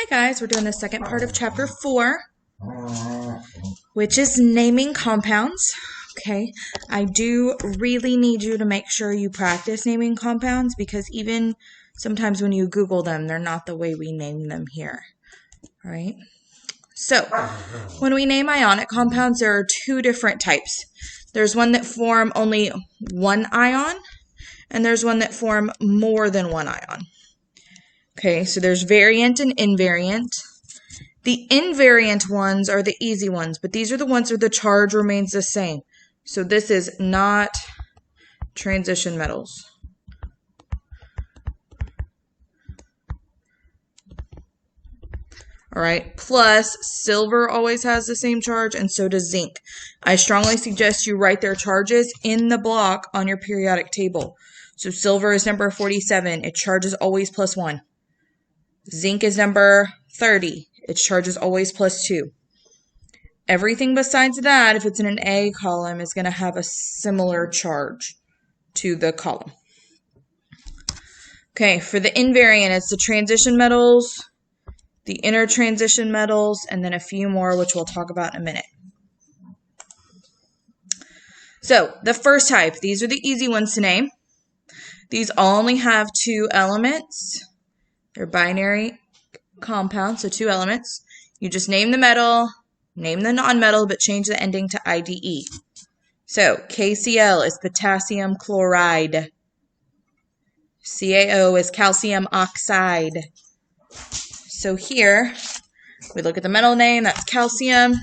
guys, we're doing the second part of chapter 4, which is naming compounds. Okay, I do really need you to make sure you practice naming compounds because even sometimes when you Google them, they're not the way we name them here. All right, so when we name ionic compounds, there are two different types. There's one that form only one ion, and there's one that form more than one ion. Okay, so there's variant and invariant. The invariant ones are the easy ones, but these are the ones where the charge remains the same. So this is not transition metals. All right, plus silver always has the same charge, and so does zinc. I strongly suggest you write their charges in the block on your periodic table. So silver is number 47. Its charge is always plus 1. Zinc is number 30. Its charge is always plus 2. Everything besides that, if it's in an A column, is going to have a similar charge to the column. Okay, for the invariant, it's the transition metals, the intertransition metals, and then a few more, which we'll talk about in a minute. So, the first type, these are the easy ones to name. These only have 2 elements. They're binary compounds, so 2 elements. You just name the metal, name the nonmetal, but change the ending to IDE. So, KCl is potassium chloride. CaO is calcium oxide. So here, we look at the metal name, that's calcium.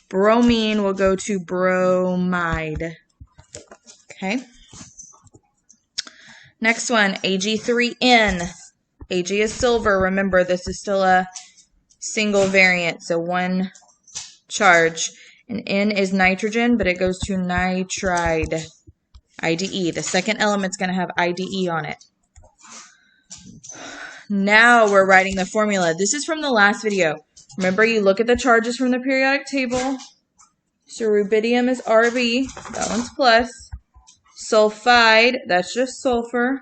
Bromine will go to bromide. Okay. Next one, Ag3N. Ag is silver. Remember, this is still a single variant, so 1 charge. And N is nitrogen, but it goes to nitride. IDE. The second element's going to have IDE on it. Now we're writing the formula. This is from the last video. Remember, you look at the charges from the periodic table. So rubidium is Rb. That one's plus. Sulfide, that's just sulfur.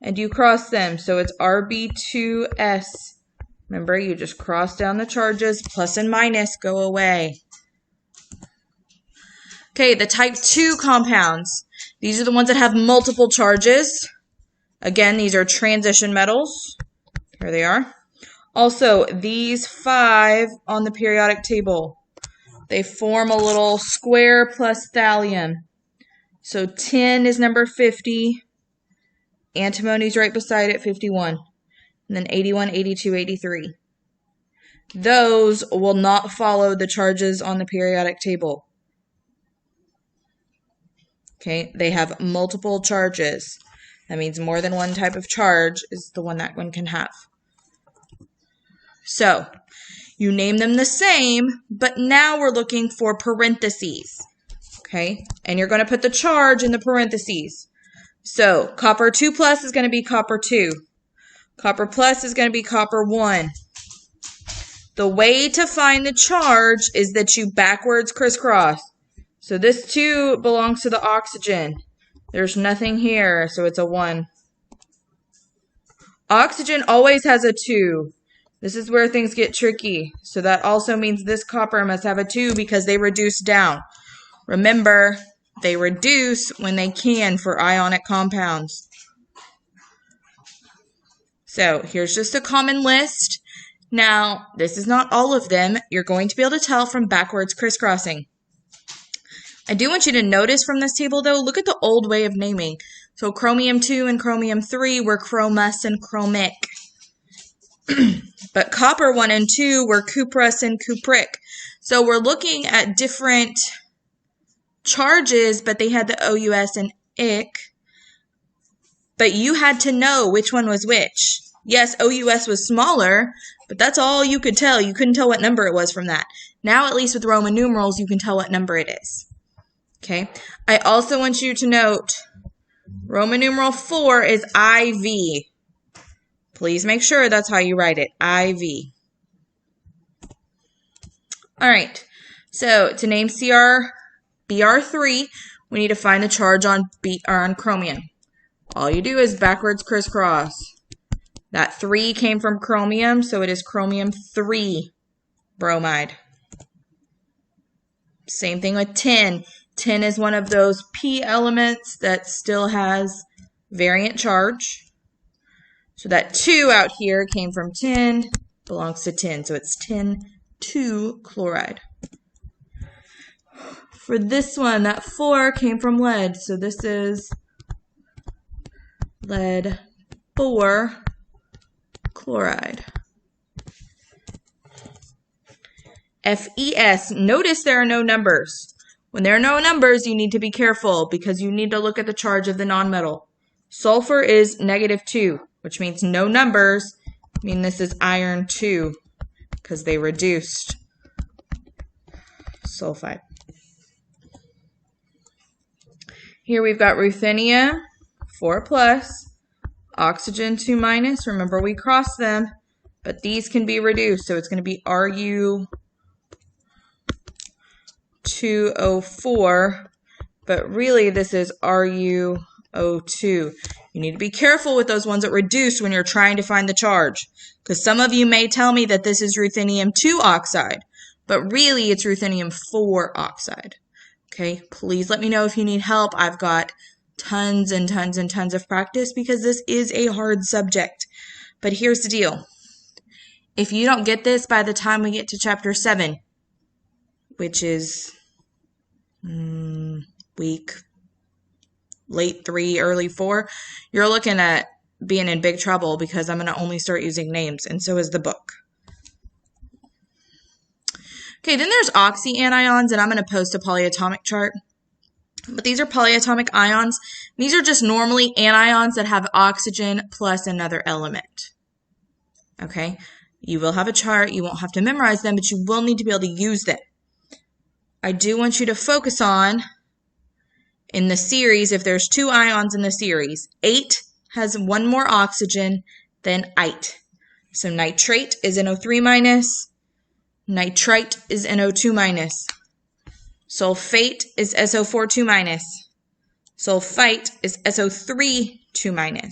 And you cross them, so it's Rb2s. Remember, you just cross down the charges. Plus and minus go away. Okay, the type 2 compounds. These are the ones that have multiple charges. Again, these are transition metals. Here they are. Also, these 5 on the periodic table, they form a little square plus thallium. So 10 is number 50. Antimony's right beside it, 51. And then 81, 82, 83. Those will not follow the charges on the periodic table. Okay, they have multiple charges. That means more than one type of charge is the one that one can have. So, you name them the same, but now we're looking for parentheses. Okay, and you're going to put the charge in the parentheses. So, copper 2 plus is going to be copper 2. Copper plus is going to be copper 1. The way to find the charge is that you backwards crisscross. So this 2 belongs to the oxygen. There's nothing here, so it's a 1. Oxygen always has a 2. This is where things get tricky. So that also means this copper must have a 2 because they reduce down. Remember, they reduce when they can for ionic compounds. So here's just a common list. Now, this is not all of them. You're going to be able to tell from backwards crisscrossing. I do want you to notice from this table, though, look at the old way of naming. So chromium 2 and chromium 3 were chromous and chromic. But copper 1 and 2 were cuprous and cupric. So we're looking at different charges, but they had the OUS and IC. But you had to know which one was which. Yes, OUS was smaller, but that's all you could tell. You couldn't tell what number it was from that. Now, at least with Roman numerals, you can tell what number it is. Okay, I also want you to note Roman numeral 4 is IV. Please make sure that's how you write it, IV. All right, so to name BR3, we need to find the charge on chromium. All you do is backwards crisscross. That 3 came from chromium, so it is chromium 3 bromide. Same thing with tin. Tin is one of those p elements that still has variant charge. So that 2 out here came from tin, belongs to tin. So it's tin 2 chloride. For this one, that 4 came from lead. So this is lead 4 chloride. FeS. Notice there are no numbers. When there are no numbers, you need to be careful because you need to look at the charge of the nonmetal. Sulfur is -2, which means no numbers. I mean, this is iron 2 because they reduced sulfide. Here we've got ruthenium 4+, oxygen 2-. Remember, we crossed them, but these can be reduced, so it's going to be Ru2O4, but really this is RuO2. You need to be careful with those ones that reduce when you're trying to find the charge, because some of you may tell me that this is ruthenium 2 oxide, but really it's ruthenium 4 oxide. Okay, please let me know if you need help. I've got tons and tons and tons of practice because this is a hard subject. But here's the deal. If you don't get this by the time we get to chapter 7, which is week late 3, early 4, you're looking at being in big trouble because I'm going to only start using names, and so is the book. Okay, then there's oxyanions, and I'm going to post a polyatomic chart. But these are polyatomic ions. These are just normally anions that have oxygen plus another element. Okay, you will have a chart. You won't have to memorize them, but you will need to be able to use them. I do want you to focus on, in the series, if there's 2 ions in the series, 8 has 1 more oxygen than ite. So nitrate is NO3-, nitrite is NO2-, sulfate is SO4 2-, sulfite is SO3 2-.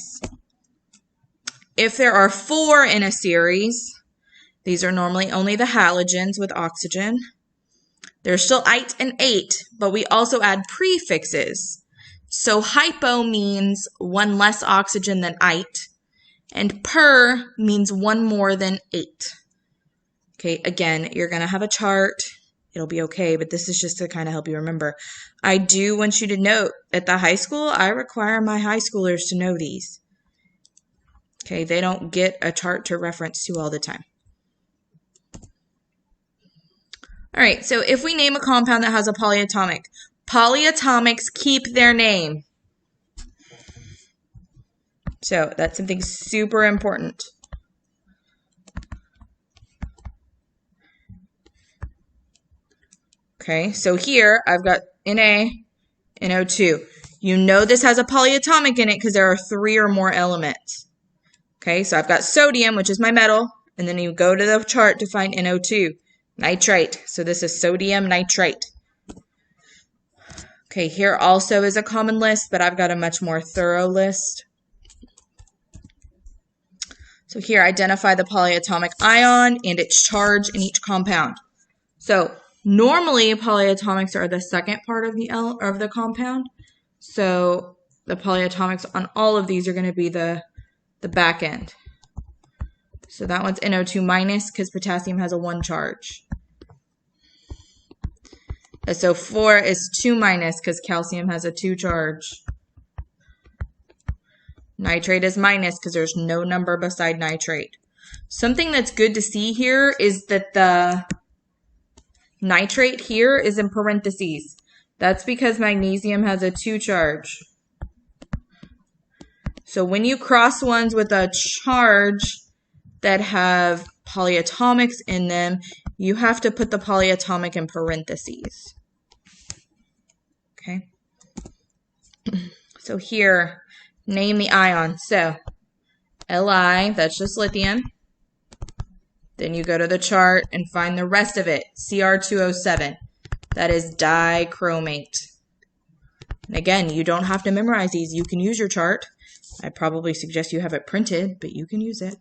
If there are 4 in a series, these are normally only the halogens with oxygen. There's still ite and 8, but we also add prefixes. So hypo means 1 less oxygen than ite, and per means 1 more than 8. Okay, again, you're going to have a chart. It'll be okay, but this is just to kind of help you remember. I do want you to note, at the high school, I require my high schoolers to know these. Okay, they don't get a chart to reference to all the time. All right, so if we name a compound that has a polyatomic, polyatomics keep their name. So that's something super important. Okay, so here I've got Na, NO2. You know this has a polyatomic in it because there are 3 or more elements. Okay, so I've got sodium, which is my metal, and then you go to the chart to find NO2. Nitrite, so this is sodium nitrite. Okay, here also is a common list, but I've got a much more thorough list. So here, identify the polyatomic ion and its charge in each compound. So normally, polyatomics are the second part of the compound. So the polyatomics on all of these are going to be the back end. So that one's NO2- because potassium has a 1 charge. SO4 is 2- because calcium has a 2 charge. Nitrate is minus because there's no number beside nitrate. Something that's good to see here is that the nitrate here is in parentheses. That's because magnesium has a 2 charge. So when you cross ones with a charge that have polyatomics in them, you have to put the polyatomic in parentheses. Okay. So here, name the ion. So Li, that's just lithium. Then you go to the chart and find the rest of it. Cr2O7, that is dichromate. And again, you don't have to memorize these. You can use your chart. I probably suggest you have it printed, but you can use it.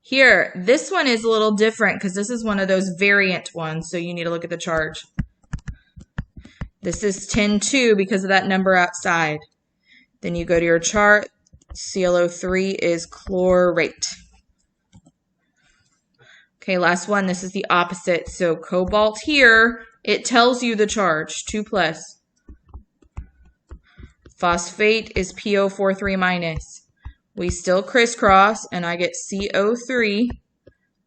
Here, this one is a little different because this is one of those variant ones, so you need to look at the chart. This is 10-2 because of that number outside. Then you go to your chart. ClO3 is chlorate. Okay, last one. This is the opposite. So cobalt here, it tells you the charge, 2+. Phosphate is PO43-. We still crisscross, and I get CO3.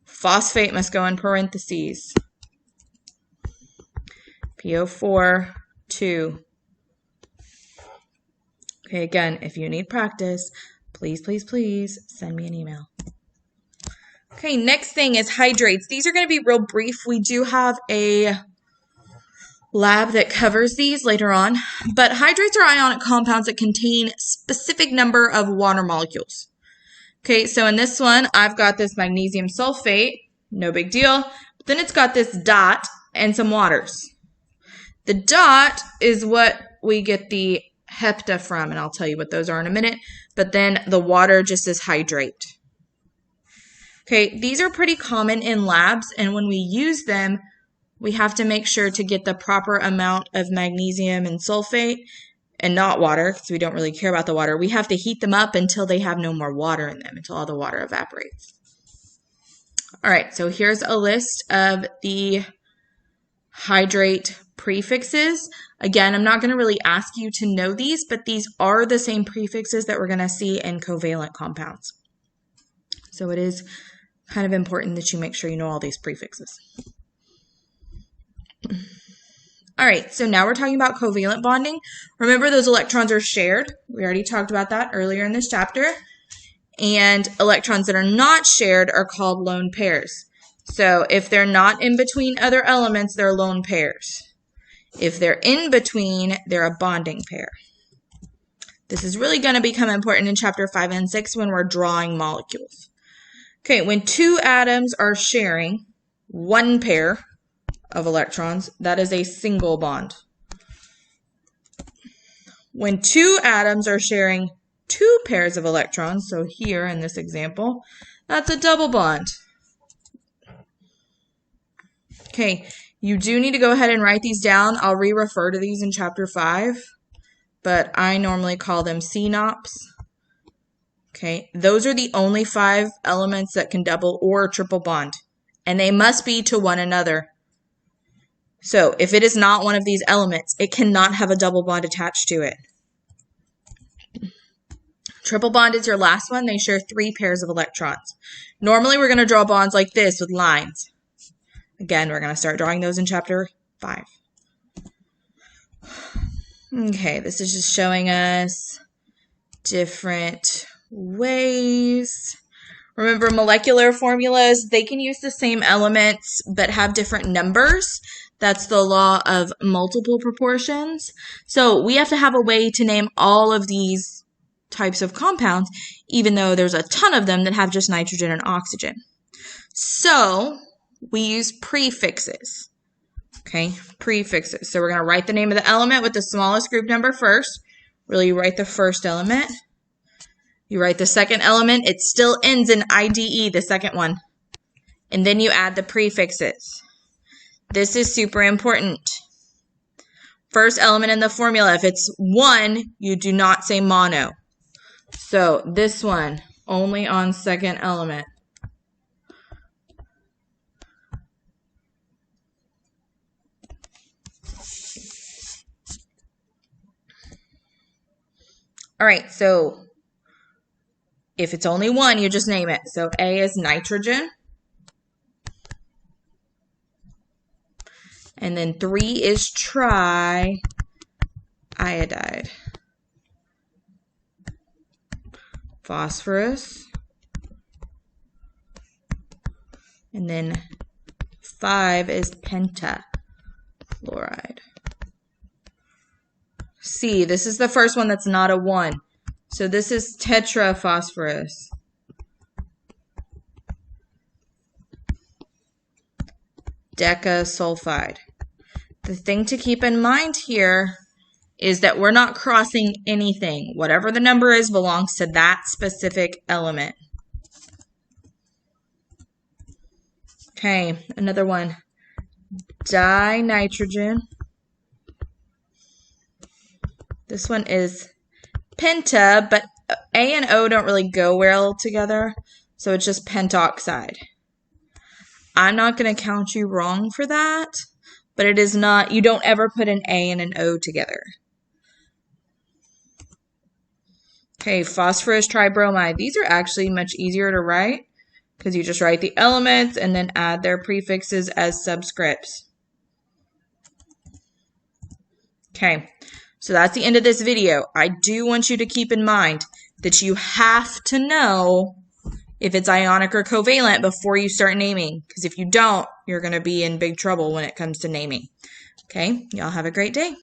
Phosphate must go in parentheses. PO4, 2. Okay, again, if you need practice, please, please, please send me an email. Okay, next thing is hydrates. These are going to be real brief. We do have a lab that covers these later on, but hydrates are ionic compounds that contain specific number of water molecules. Okay, so in this one, I've got this magnesium sulfate, no big deal. But then it's got this dot and some waters. The dot is what we get the hepta from, and I'll tell you what those are in a minute, but then the water just is hydrate. Okay, these are pretty common in labs, and when we use them, we have to make sure to get the proper amount of magnesium and sulfate and not water, because we don't really care about the water. We have to heat them up until they have no more water in them, until all the water evaporates. All right, so here's a list of the hydrate prefixes. Again, I'm not going to really ask you to know these, but these are the same prefixes that we're going to see in covalent compounds. So it is kind of important that you make sure you know all these prefixes. All right, so now we're talking about covalent bonding. Remember, those electrons are shared. We already talked about that earlier in this chapter. And electrons that are not shared are called lone pairs. So if they're not in between other elements, they're lone pairs. If they're in between, they're a bonding pair. This is really going to become important in chapter 5 and 6 when we're drawing molecules. Okay, when two atoms are sharing one pair of electrons, that is a single bond. When two atoms are sharing two pairs of electrons, so here in this example, that's a double bond. Okay, you do need to go ahead and write these down. I'll re-refer to these in chapter 5, but I normally call them CNOPs. Okay, those are the only 5 elements that can double or triple bond, and they must be to one another. So if it is not one of these elements, it cannot have a double bond attached to it. Triple bond is your last one. They share 3 pairs of electrons. Normally, we're going to draw bonds like this with lines. Again, we're going to start drawing those in chapter 5. Okay, this is just showing us different ways. Remember, molecular formulas, they can use the same elements but have different numbers. That's the law of multiple proportions. So we have to have a way to name all of these types of compounds, even though there's a ton of them that have just nitrogen and oxygen. So we use prefixes. Okay, prefixes. So we're going to write the name of the element with the smallest group number first. Really, you write the first element. You write the second element. It still ends in IDE, the second one. And then you add the prefixes. This is super important. First element in the formula, if it's 1, you do not say mono. So this one, only on second element. All right, so if it's only 1, you just name it. So A is nitrogen. And then 3 is triiodide. Phosphorus. And then 5 is pentachloride. C, this is the first one that's not a 1. So this is tetraphosphorus. Decasulfide. The thing to keep in mind here is that we're not crossing anything. Whatever the number is belongs to that specific element. Okay, another one. Dinitrogen. This one is penta, but A and O don't really go well together, so it's just pentoxide. I'm not going to count you wrong for that, but it is not, you don't ever put an A and an O together. Okay, phosphorus tribromide. These are actually much easier to write because you just write the elements and then add their prefixes as subscripts. Okay, so that's the end of this video. I do want you to keep in mind that you have to know if it's ionic or covalent before you start naming, because if you don't, you're going to be in big trouble when it comes to naming. Okay, y'all have a great day.